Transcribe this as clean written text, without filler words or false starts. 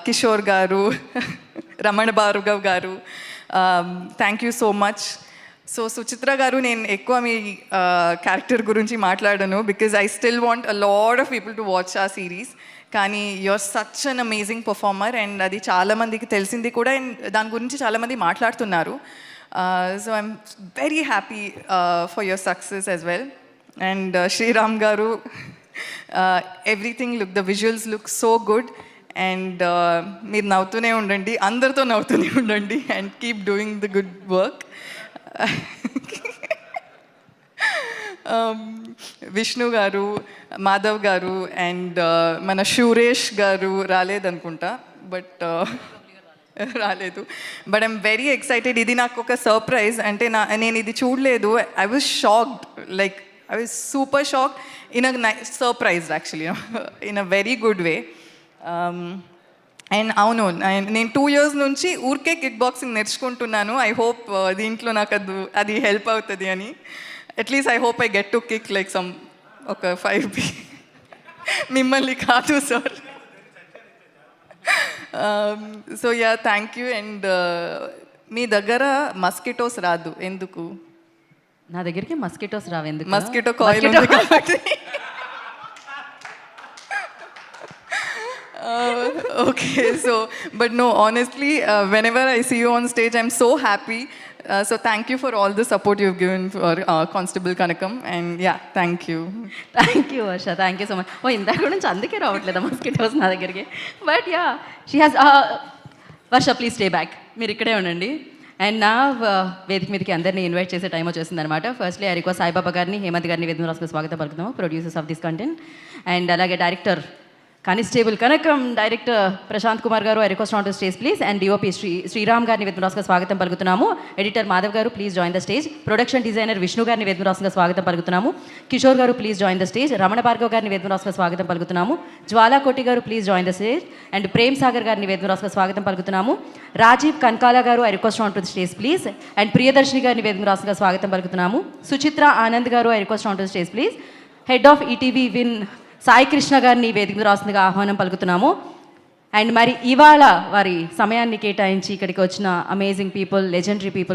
కిషోర్ గారు, రమణ భార్గవ్ గారు, thank you so much. So Suchitra గారు, నేను ఎక్కువ మీ క్యారెక్టర్ గురించి మాట్లాడను because I still want a lot of people to watch ఆ సిరీస్. కానీ you're such an amazing performer and అది చాలామందికి తెలిసింది కూడా, అండ్ దాని గురించి చాలామంది మాట్లాడుతున్నారు. So I'm very happy for your success as well. And Sriram గారు, everything look, the visuals look so good. And మీరు నవ్వుతూనే ఉండండి, అందరితో నవ్వుతూనే ఉండండి and keep doing the good work. Vishnu గారు, మాధవ్ గారు అండ్ మన శూరేష్ గారు రాలేదనుకుంటా, బట్ రాలేదు. But I'm very excited. ఇది నాకు ఒక సర్ప్రైజ్. అంటే నేను ఇది చూడలేదు. I was shocked, like I was super shocked in a surprise actually, in a very good way. And అవును, నేను 2 years నుంచి ఊరికే కిక్ బాక్సింగ్ నేర్చుకుంటున్నాను. ఐ హోప్ దీంట్లో నాకు అది హెల్ప్ అవుతుంది అని. At least I hope I get to kick like some ఒక 5 మిమ్మల్ని కాదు sir. So yeah, thank you. And మీ దగ్గర మస్కిటోస్ రాదు ఎందుకు? నా దగ్గరికి మస్కిటోస్ రావు ఎందుకు? మస్కిటో కాయిల్ ఉంది కాబట్టి. Okay, so but no, honestly, whenever I see you on stage, I'm so happy. So thank you for all the support you've given for Constable Kanakam, and yeah, thank you. Thank you, Asha. Thank you so much. Oh, ఇందాక నుంచి అందుకే రావట్లేదు mosquitoes నా దగ్గరికి. But yeah, she has Varsha, please stay back, మీరు ఇక్కడే ఉండండి. And నా వేదిక మీదకి అందరినీ ఇన్వైట్ చేసే టైం వచ్చేసింది అనమాట. ఫస్ట్లీ ఐ రిక్వెస్ట్ సాయిబాబా గారిని, హేమంత్ గారిని వేదిక రాసుకు స్వాగతం పలుకుతాము, producers of this content. And అలాగే director constable Kanakam, director Prashanth Kumar garu, I request on to stage please. And DOP Sriram గారిని వేదిక స్వాగతం పలుకుతున్నాము. Editor Madhav garu, please join the stage. Production designer Vishnu గారిని వేదిక స్వాగతం పలుకుతున్నాము. Kishore garu, please join the stage. Ramana Bhargav గారిని వేదిక స్వాగతం పలుకుతున్నాము. Jwala Koti garu, please join the stage. And Prem Sagar గారిని వేదిక స్వాగతం పలుకుతున్నాము. రాజీవ్ కన్కాల గారు, I request on to stage please. And Priyadarshini గారిని వేదిక స్వాగతం పలుకుతున్నాము. సుచిత్ర ఆనంద్ గారు, I request on to stage please. Head of ETV win Sai Krishna గారిని వేదిక రాస్తుందిగా ఆహ్వానం పలుకుతున్నాము. అండ్ మరి ఇవాళ వారి సమయాన్ని కేటాయించి ఇక్కడికి వచ్చిన అమేజింగ్ పీపుల్, లెజెండరీ పీపుల్